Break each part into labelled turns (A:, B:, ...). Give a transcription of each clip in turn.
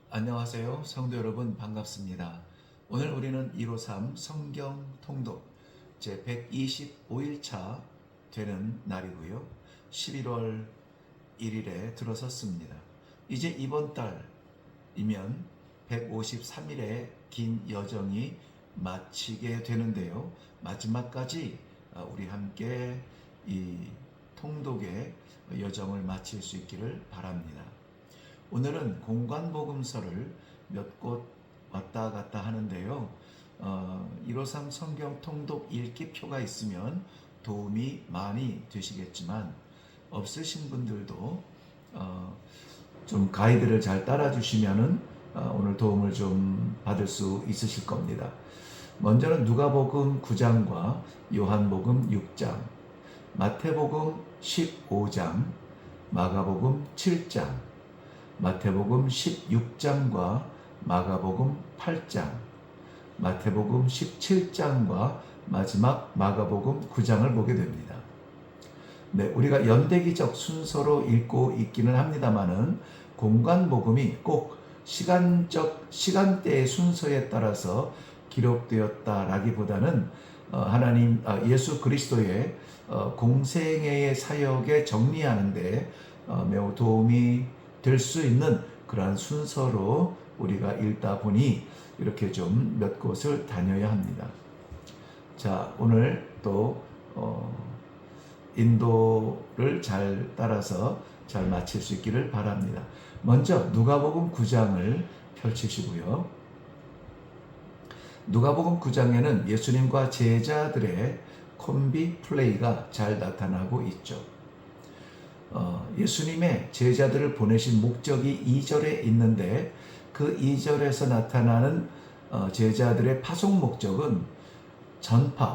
A: 안녕하세요. 성도 여러분 반갑습니다. 오늘 우리는 153 성경 통독 제 125일차 되는 날이고요. 11월 1일에 들어섰습니다. 이제 이번 달이면 153일의 긴 여정이 마치게 되는데요. 마지막까지 우리 함께 이 통독의 여정을 마칠 수 있기를 바랍니다. 오늘은 공관복음서를 몇 곳 왔다 갔다 하는데요. 153 성경 통독 읽기표가 있으면 도움이 많이 되시겠지만 없으신 분들도 좀 가이드를 잘 따라주시면은 오늘 도움을 좀 받을 수 있으실 겁니다. 먼저는 누가복음 9장과 요한복음 6장, 마태복음 15장, 마가복음 7장, 마태복음 16장과 마가복음 8장, 마태복음 17장과 마지막 마가복음 9장을 보게 됩니다. 네, 우리가 연대기적 순서로 읽고 있기는 합니다만은 공관복음이 꼭 시간대의 순서에 따라서 기록되었다라기보다는 예수 그리스도의 공생애의 사역에 정리하는데 매우 도움이 될 수 있는 그러한 순서로 우리가 읽다 보니 이렇게 좀 몇 곳을 다녀야 합니다. 자, 오늘 또 인도를 잘 따라서 잘 마칠 수 있기를 바랍니다. 먼저 누가복음 9장을 펼치시고요. 누가복음 9장에는 예수님과 제자들의 콤비 플레이가 잘 나타나고 있죠. 예수님의 제자들을 보내신 목적이 2절에 있는데 그 2절에서 나타나는 제자들의 파송 목적은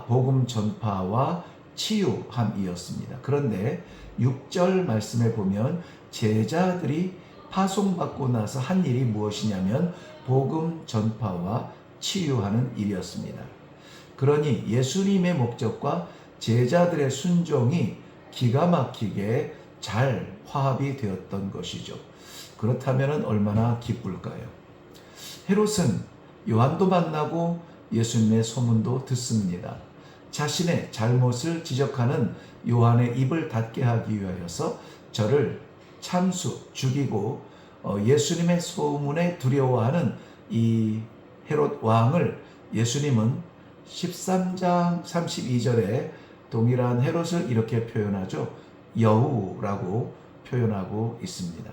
A: 복음 전파와 치유함이었습니다. 그런데 6절 말씀에 보면 제자들이 파송받고 나서 한 일이 무엇이냐면 복음 전파와 치유하는 일이었습니다. 그러니 예수님의 목적과 제자들의 순종이 기가 막히게 잘 화합이 되었던 것이죠. 그렇다면 얼마나 기쁠까요? 헤롯은 요한도 만나고 예수님의 소문도 듣습니다. 자신의 잘못을 지적하는 요한의 입을 닫게 하기 위하여서 저를 죽이고 예수님의 소문에 두려워하는 이 헤롯 왕을 예수님은 13장 32절에 동일한 헤롯을 이렇게 표현하죠. 여우라고 표현하고 있습니다.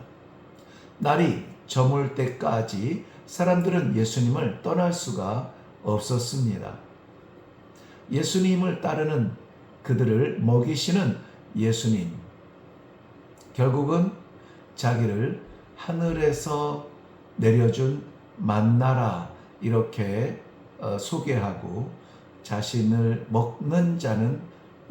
A: 날이 저물 때까지 사람들은 예수님을 떠날 수가 없었습니다. 예수님을 따르는 그들을 먹이시는 예수님. 결국은 자기를 하늘에서 내려준 만나라 이렇게 소개하고 자신을 먹는 자는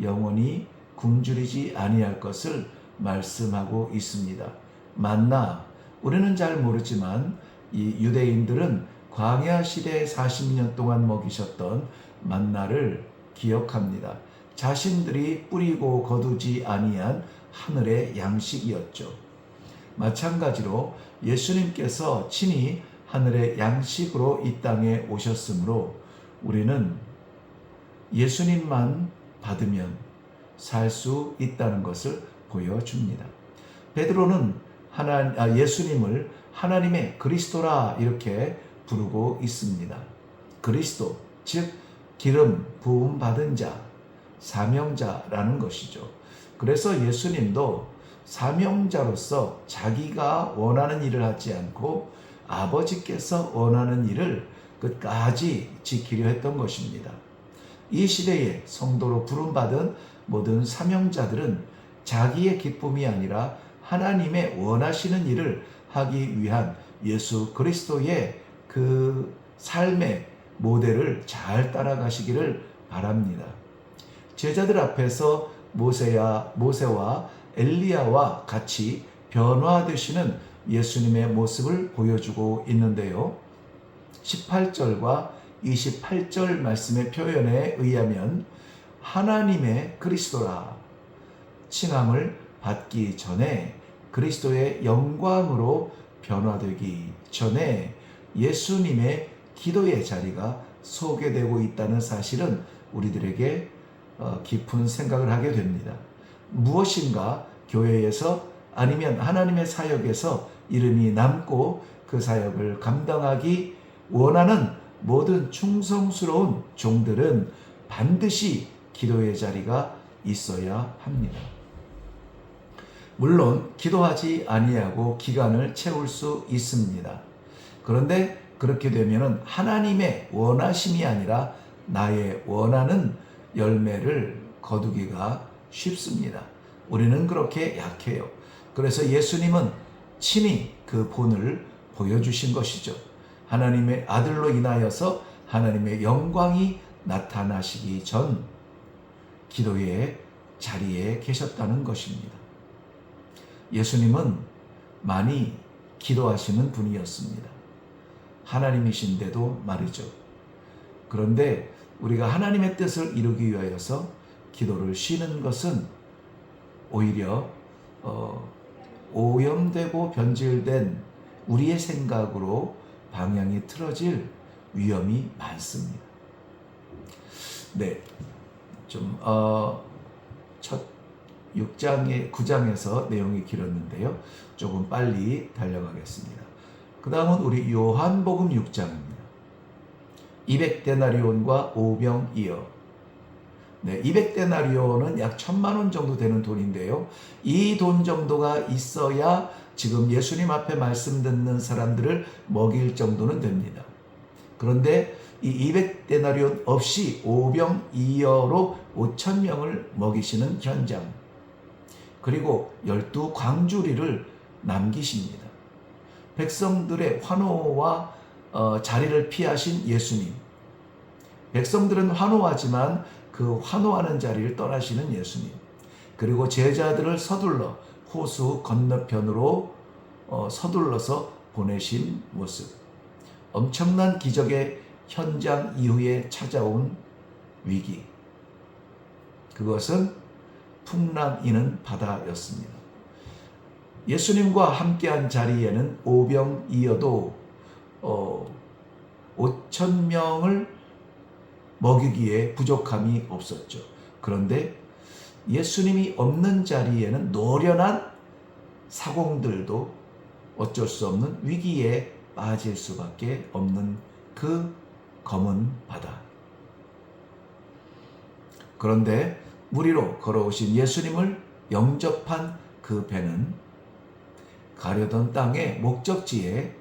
A: 영원히 굶주리지 아니할 것을 말씀하고 있습니다. 만나, 우리는 잘 모르지만 이 유대인들은 광야 시대에 40년 동안 먹이셨던 만나를 기억합니다. 자신들이 뿌리고 거두지 아니한 하늘의 양식이었죠. 마찬가지로 예수님께서 친히 하늘의 양식으로 이 땅에 오셨으므로 우리는 예수님만 받으면 살 수 있다는 것을 보여줍니다. 베드로는 예수님을 하나님의 그리스도라 이렇게 부르고 있습니다. 그리스도, 즉 기름 부음 받은 자, 사명자라는 것이죠. 그래서 예수님도 사명자로서 자기가 원하는 일을 하지 않고 아버지께서 원하는 일을 끝까지 지키려 했던 것입니다. 이 시대에 성도로 부름받은 모든 사명자들은 자기의 기쁨이 아니라 하나님의 원하시는 일을 하기 위한 예수 그리스도의 그 삶의 모델을 잘 따라가시기를 바랍니다. 제자들 앞에서 모세와 엘리야와 같이 변화되시는 예수님의 모습을 보여주고 있는데요. 18절과 28절 말씀의 표현에 의하면 하나님의 그리스도라 칭함을 받기 전에 그리스도의 영광으로 변화되기 전에 예수님의 기도의 자리가 소개되고 있다는 사실은 우리들에게 깊은 생각을 하게 됩니다. 무엇인가 교회에서 아니면 하나님의 사역에서 이름이 남고 그 사역을 감당하기 원하는 모든 충성스러운 종들은 반드시 기도의 자리가 있어야 합니다. 물론 기도하지 아니하고 기간을 채울 수 있습니다. 그런데 그렇게 되면 하나님의 원하심이 아니라 나의 원하는 열매를 거두기가 쉽습니다. 우리는 그렇게 약해요. 그래서 예수님은 친히 그 본을 보여주신 것이죠. 하나님의 아들로 인하여서 하나님의 영광이 나타나시기 전 기도의 자리에 계셨다는 것입니다. 예수님은 많이 기도하시는 분이었습니다. 하나님이신데도 말이죠. 그런데 우리가 하나님의 뜻을 이루기 위하여서 기도를 쉬는 것은 오히려 오염되고 변질된 우리의 생각으로 방향이 틀어질 위험이 많습니다. 네, 첫 9장에서 내용이 길었는데요. 조금 빨리 달려가겠습니다. 그 다음은 우리 요한복음 6장입니다. 200데나리온과 5병이어. 네, 200데나리온은 약 1,000만 원 정도 되는 돈인데요. 이 돈 정도가 있어야 지금 예수님 앞에 말씀 듣는 사람들을 먹일 정도는 됩니다. 그런데 이 200데나리온 없이 5병이어로 5,000명을 먹이시는 현장, 그리고 12광주리를 남기십니다. 백성들의 환호와 자리를 피하신 예수님, 백성들은 환호하지만 그 환호하는 자리를 떠나시는 예수님, 그리고 제자들을 서둘러 호수 건너편으로 서둘러서 보내신 모습, 엄청난 기적의 현장 이후에 찾아온 위기, 그것은 풍랑이는 바다였습니다. 예수님과 함께한 자리에는 5병이어도 5,000명을 먹이기에 부족함이 없었죠. 그런데 예수님이 없는 자리에는 노련한 사공들도 어쩔 수 없는 위기에 빠질 수밖에 없는 그 검은 바다. 그런데 무리로 걸어오신 예수님을 영접한 그 배는 가려던 땅의 목적지에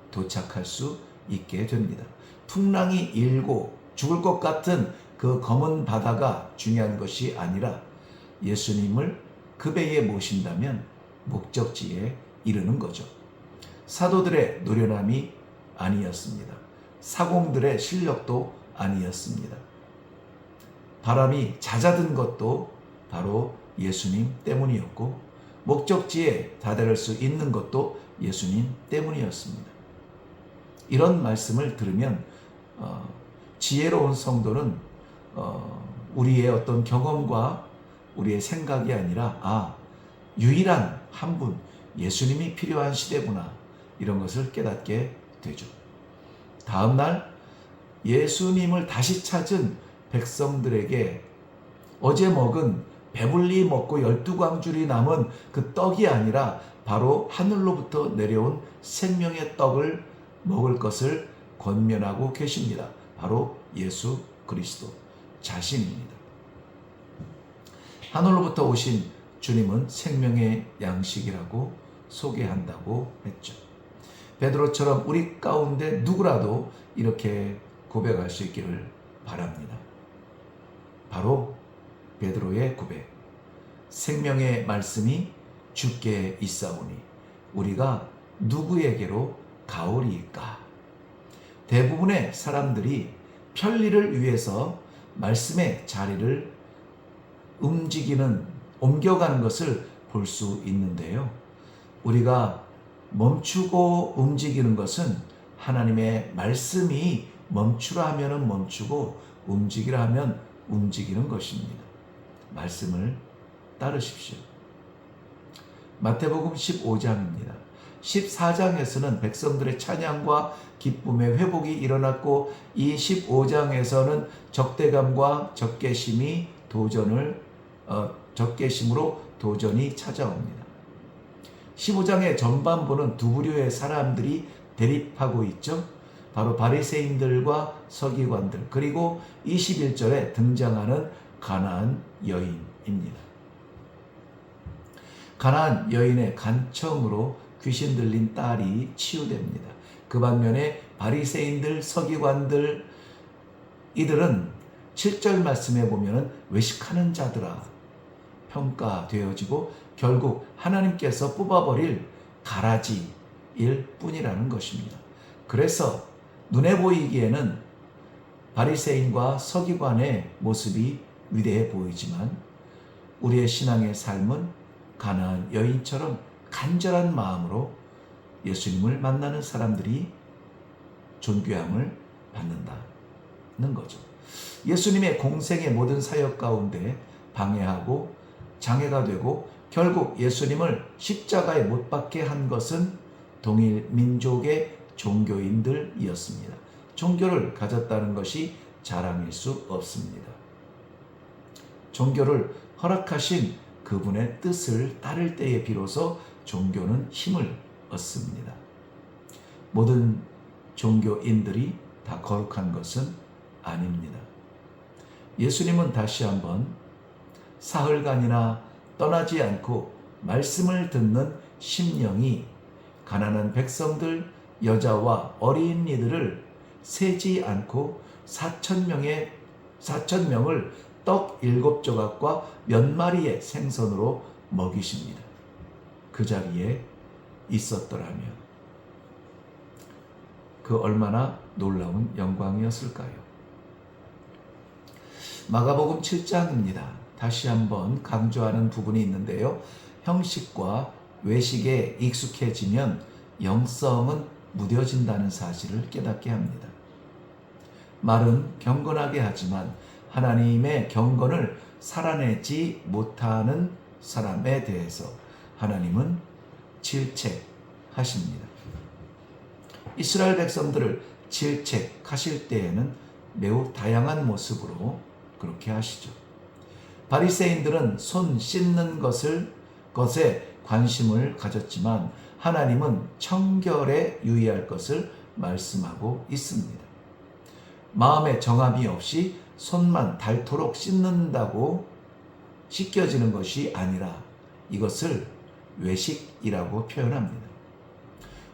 A: 도착할 수 있게 됩니다. 풍랑이 일고 죽을 것 같은 그 검은 바다가 중요한 것이 아니라 예수님을 그 배에 모신다면 목적지에 이르는 거죠. 사도들의 노련함이 아니었습니다. 사공들의 실력도 아니었습니다. 바람이 잦아든 것도 바로 예수님 때문이었고, 목적지에 다다를 수 있는 것도 예수님 때문이었습니다. 이런 말씀을 들으면 지혜로운 성도는 우리의 어떤 경험과 우리의 생각이 아니라 유일한 한 분, 예수님이 필요한 시대구나, 이런 것을 깨닫게 되죠. 다음 날 예수님을 다시 찾은 백성들에게 어제 먹은 배불리 먹고 12광줄이 남은 그 떡이 아니라 바로 하늘로부터 내려온 생명의 떡을 먹을 것을 권면하고 계십니다. 바로 예수 그리스도 자신입니다. 하늘로부터 오신 주님은 생명의 양식이라고 소개한다고 했죠. 베드로처럼 우리 가운데 누구라도 이렇게 고백할 수 있기를 바랍니다. 바로 베드로의 고백, 생명의 말씀이 주께 있사오니 우리가 누구에게로 가오리이까? 대부분의 사람들이 편리를 위해서 말씀의 자리를 옮겨가는 것을 볼 수 있는데요. 우리가 멈추고 움직이는 것은 하나님의 말씀이 멈추라 하면 멈추고 움직이라 하면 움직이는 것입니다. 말씀을 따르십시오. 마태복음 15장입니다. 14장에서는 백성들의 찬양과 기쁨의 회복이 일어났고 이 15장에서는 적대감과 적개심으로 도전이 찾아옵니다. 15장의 전반부는 두 부류의 사람들이 대립하고 있죠. 바로 바리새인들과 서기관들, 그리고 21절에 등장하는 가나안 여인입니다. 가나안 여인의 간청으로 귀신 들린 딸이 치유됩니다. 그 반면에 바리새인들, 서기관들, 이들은 7절 말씀에 보면은 외식하는 자들아 평가되어지고 결국 하나님께서 뽑아버릴 가라지일 뿐이라는 것입니다. 그래서 눈에 보이기에는 바리새인과 서기관의 모습이 위대해 보이지만 우리의 신앙의 삶은 가나안 여인처럼 간절한 마음으로 예수님을 만나는 사람들이 존귀함을 받는다는 거죠. 예수님의 공생의 모든 사역 가운데 방해하고 장애가 되고 결국 예수님을 십자가에 못 박게 한 것은 동일 민족의 종교인들이었습니다. 종교를 가졌다는 것이 자랑일 수 없습니다. 종교를 허락하신 그분의 뜻을 따를 때에 비로소 종교는 힘을 얻습니다. 모든 종교인들이 다 거룩한 것은 아닙니다. 예수님은 다시 한번 사흘간이나 떠나지 않고 말씀을 듣는 심령이 가난한 백성들, 여자와 어린이들을 세지 않고 4,000명을 떡 7조각과 몇 마리의 생선으로 먹이십니다. 그 자리에 있었더라면 그 얼마나 놀라운 영광이었을까요? 마가복음 7장입니다. 다시 한번 강조하는 부분이 있는데요. 형식과 외식에 익숙해지면 영성은 무뎌진다는 사실을 깨닫게 합니다. 말은 경건하게 하지만 하나님의 경건을 살아내지 못하는 사람에 대해서 하나님은 질책하십니다. 이스라엘 백성들을 질책하실 때에는 매우 다양한 모습으로 그렇게 하시죠. 바리새인들은 손 씻는 것에 관심을 가졌지만 하나님은 청결에 유의할 것을 말씀하고 있습니다. 마음의 정함이 없이 손만 닳도록 씻는다고 씻겨지는 것이 아니라 이것을 외식이라고 표현합니다.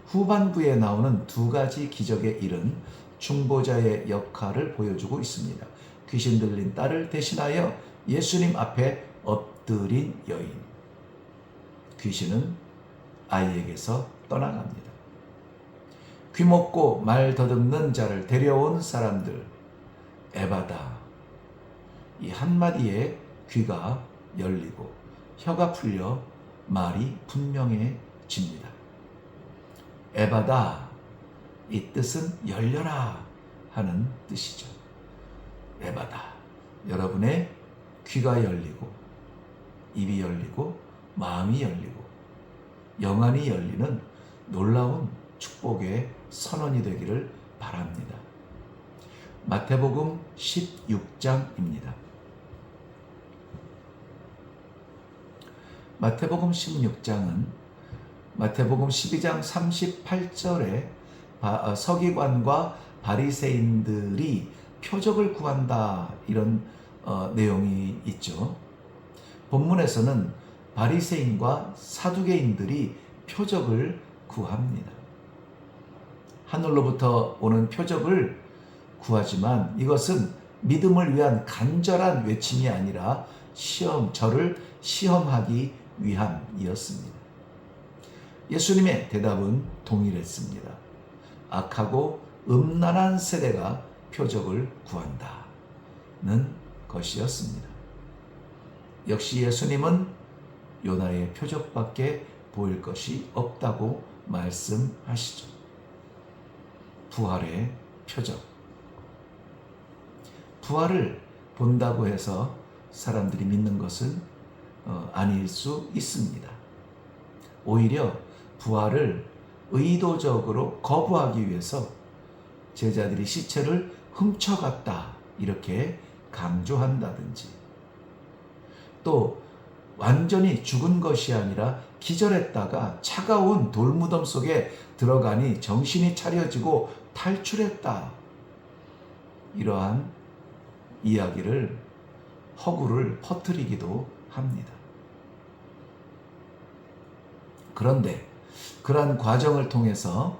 A: 후반부에 나오는 두 가지 기적의 일은 중보자의 역할을 보여주고 있습니다. 귀신 들린 딸을 대신하여 예수님 앞에 엎드린 여인. 귀신은 아이에게서 떠나갑니다. 귀먹고 말 더듬는 자를 데려온 사람들, 에바다. 이 한마디에 귀가 열리고 혀가 풀려 말이 분명해집니다. 에바다, 이 뜻은 열려라 하는 뜻이죠. 에바다, 여러분의 귀가 열리고 입이 열리고 마음이 열리고 영안이 열리는 놀라운 축복의 선언이 되기를 바랍니다. 마태복음 16장입니다. 마태복음 16장은 마태복음 12장 38절에 서기관과 바리새인들이 표적을 구한다 이런 내용이 있죠. 본문에서는 바리새인과 사두개인들이 표적을 구합니다. 하늘로부터 오는 표적을 구하지만 이것은 믿음을 위한 간절한 외침이 아니라 저를 시험하기 위함이었습니다. 예수님의 대답은 동일했습니다. 악하고 음란한 세대가 표적을 구한다는 것이었습니다. 역시 예수님은 요나의 표적밖에 보일 것이 없다고 말씀하시죠. 부활의 표적. 부활을 본다고 해서 사람들이 믿는 것은 아닐 수 있습니다. 오히려 부활을 의도적으로 거부하기 위해서 제자들이 시체를 훔쳐갔다 이렇게 강조한다든지, 또 완전히 죽은 것이 아니라 기절했다가 차가운 돌무덤 속에 들어가니 정신이 차려지고 탈출했다, 이러한 이야기를 허구를 퍼뜨리기도 합니다. 그런데 그러한 과정을 통해서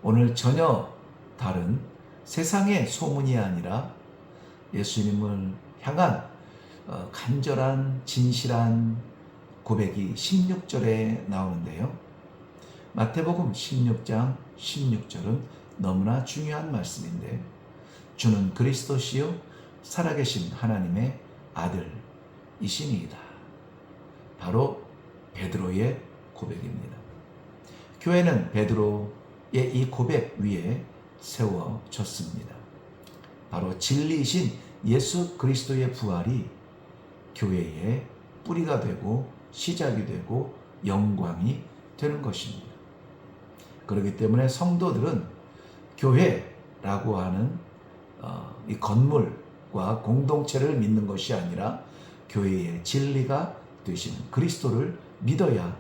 A: 오늘 전혀 다른 세상의 소문이 아니라 예수님을 향한 간절한 진실한 고백이 16절에 나오는데요. 마태복음 16장 16절은 너무나 중요한 말씀인데, 주는 그리스도시요 살아계신 하나님의 아들이시니이다. 바로 베드로의 고백입니다. 교회는 베드로의 이 고백 위에 세워졌습니다. 바로 진리이신 예수 그리스도의 부활이 교회의 뿌리가 되고 시작이 되고 영광이 되는 것입니다. 그렇기 때문에 성도들은 교회라고 하는 이 건물과 공동체를 믿는 것이 아니라 교회의 진리가 되시는 그리스도를 믿어야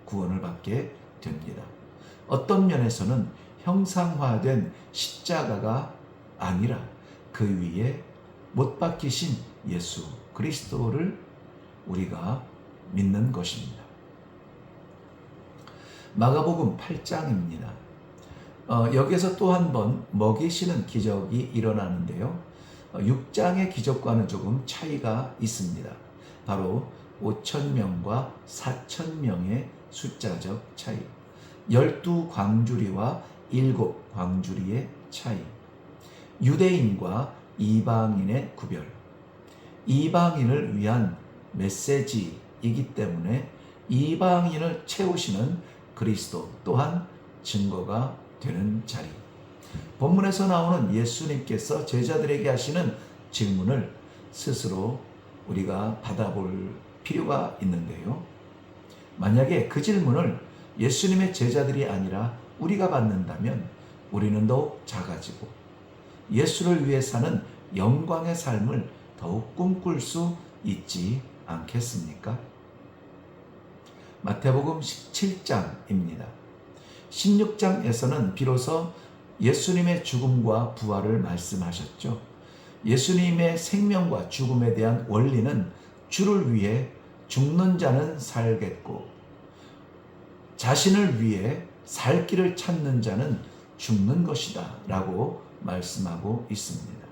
A: 구원을 받게 됩니다. 어떤 면에서는 형상화된 십자가가 아니라 그 위에 못 박히신 예수 그리스도를 우리가 믿는 것입니다. 마가복음 8장입니다. 여기서 또 한 번 먹이시는 기적이 일어나는데요. 6장의 기적과는 조금 차이가 있습니다. 바로 5,000명과 4,000명의 숫자적 차이, 12광주리와 7광주리의 차이, 유대인과 이방인의 구별, 이방인을 위한 메시지이기 때문에 이방인을 채우시는 그리스도 또한 증거가 되는 자리. 본문에서 나오는 예수님께서 제자들에게 하시는 질문을 스스로 우리가 받아볼 필요가 있는데요. 만약에 그 질문을 예수님의 제자들이 아니라 우리가 받는다면 우리는 더욱 작아지고 예수를 위해 사는 영광의 삶을 더욱 꿈꿀 수 있지 않겠습니까? 마태복음 17장입니다. 16장에서는 비로소 예수님의 죽음과 부활을 말씀하셨죠. 예수님의 생명과 죽음에 대한 원리는 주를 위해 죽는 자는 살겠고 자신을 위해 살 길을 찾는 자는 죽는 것이다 라고 말씀하고 있습니다.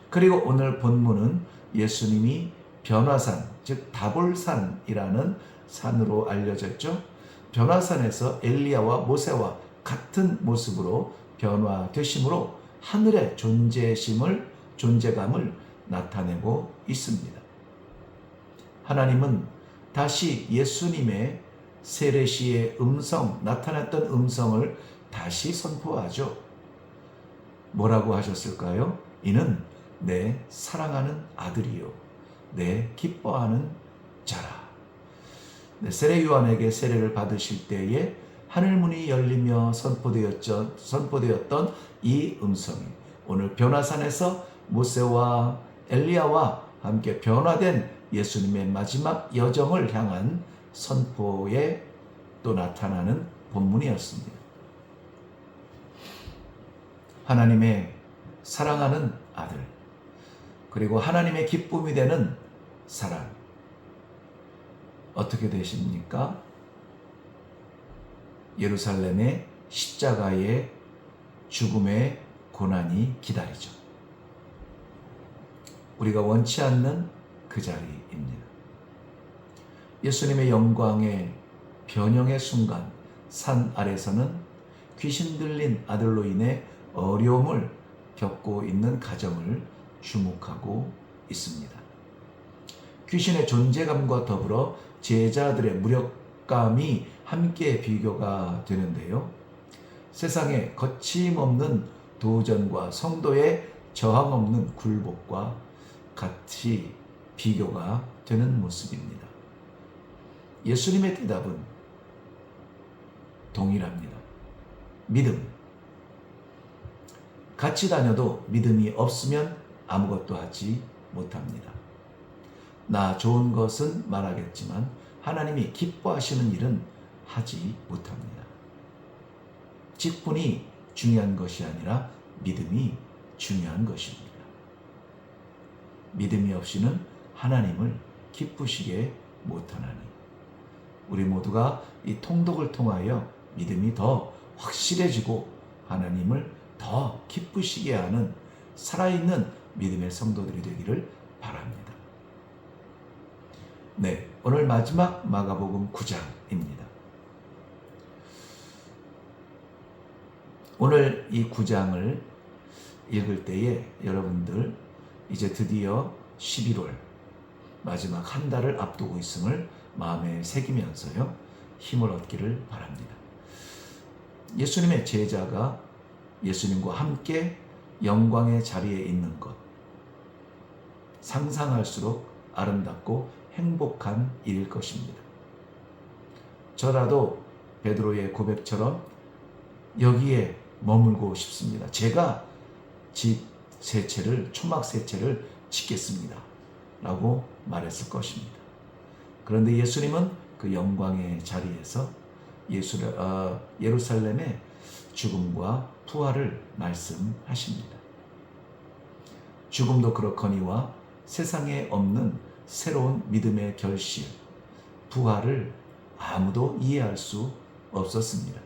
A: 그리고 오늘 본문은 예수님이 변화산, 즉 다볼산이라는 산으로 알려졌죠. 변화산에서 엘리야와 모세와 같은 모습으로 변화되심으로 하늘의 존재감을 나타내고 있습니다. 하나님은 다시 예수님의 세례시의 나타났던 음성을 다시 선포하죠. 뭐라고 하셨을까요? 이는 내 사랑하는 아들이요 내 기뻐하는 자라. 세례 요한에게 세례를 받으실 때에 하늘문이 열리며 선포되었던 이 음성이 오늘 변화산에서 모세와 엘리야와 함께 변화된 예수님의 마지막 여정을 향한 선포에 또 나타나는 본문이었습니다. 하나님의 사랑하는 아들, 그리고 하나님의 기쁨이 되는 사랑, 어떻게 되십니까? 예루살렘의 십자가의 죽음의 고난이 기다리죠. 우리가 원치 않는 그 자리입니다. 예수님의 영광의 변형의 순간 산 아래서는 귀신 들린 아들로 인해 어려움을 겪고 있는 가정을 주목하고 있습니다. 귀신의 존재감과 더불어 제자들의 무력감이 함께 비교가 되는데요. 세상에 거침없는 도전과 성도의 저항 없는 굴복과 같이 비교가 되는 모습입니다. 예수님의 대답은 동일합니다. 믿음. 같이 다녀도 믿음이 없으면 아무것도 하지 못합니다. 나 좋은 것은 말하겠지만 하나님이 기뻐하시는 일은 하지 못합니다. 직분이 중요한 것이 아니라 믿음이 중요한 것입니다. 믿음이 없이는 하나님을 기쁘시게 못하나니 우리 모두가 이 통독을 통하여 믿음이 더 확실해지고 하나님을 더 기쁘시게 하는 살아있는 믿음의 성도들이 되기를 바랍니다. 네, 오늘 마지막 마가복음 9장입니다. 오늘 이 9장을 읽을 때에 여러분들 이제 드디어 11월 마지막 한 달을 앞두고 있음을 마음에 새기면서요 힘을 얻기를 바랍니다. 예수님의 제자가 예수님과 함께 영광의 자리에 있는 것, 상상할수록 아름답고 행복한 일일 것입니다. 저라도 베드로의 고백처럼 여기에 머물고 싶습니다. 제가 집 세 채를, 초막 세 채를 짓겠습니다 라고 말했을 것입니다. 그런데 예수님은 그 영광의 자리에서 예루살렘의 죽음과 부활을 말씀하십니다. 죽음도 그렇거니와 세상에 없는 새로운 믿음의 결실, 부활을 아무도 이해할 수 없었습니다.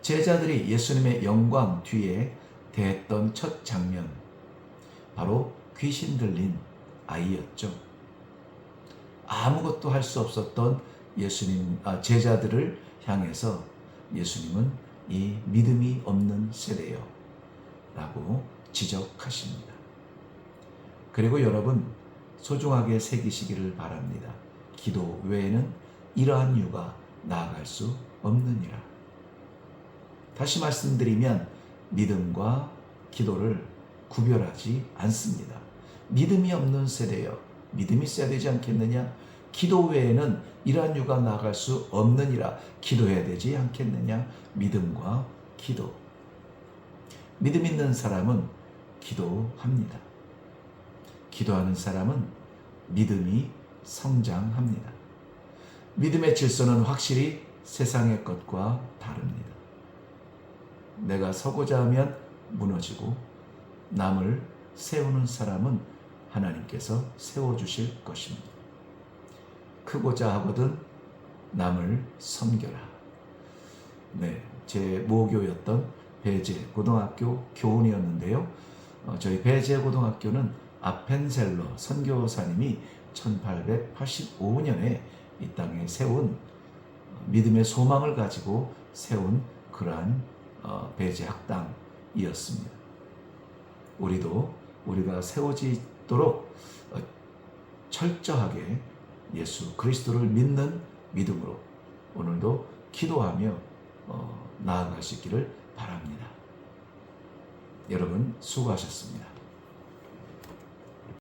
A: 제자들이 예수님의 영광 뒤에 대했던 첫 장면, 바로 귀신 들린 아이였죠. 아무것도 할 수 없었던 제자들을 향해서 예수님은 이 믿음이 없는 세대요 라고 지적하십니다. 그리고 여러분 소중하게 새기시기를 바랍니다. 기도 외에는 이러한 유가 나아갈 수 없느니라. 다시 말씀드리면 믿음과 기도를 구별하지 않습니다. 믿음이 없는 세대여, 믿음이 있어야 되지 않겠느냐? 기도 외에는 이러한 유가 나아갈 수 없느니라. 기도해야 되지 않겠느냐? 믿음과 기도. 믿음 있는 사람은 기도합니다. 기도하는 사람은 믿음이 성장합니다. 믿음의 질서는 확실히 세상의 것과 다릅니다. 내가 서고자 하면 무너지고 남을 세우는 사람은 하나님께서 세워주실 것입니다. 크고자 하거든 남을 섬겨라. 네, 제 모교였던 배제 고등학교 교훈이었는데요. 저희 배제 고등학교는 아펜셀러 선교사님이 1885년에 이 땅에 세운 믿음의 소망을 가지고 세운 그러한 배제 학당이었습니다. 우리가 세워지도록 철저하게 예수 그리스도를 믿는 믿음으로 오늘도 기도하며 나아가시기를 바랍니다. 여러분 수고하셨습니다.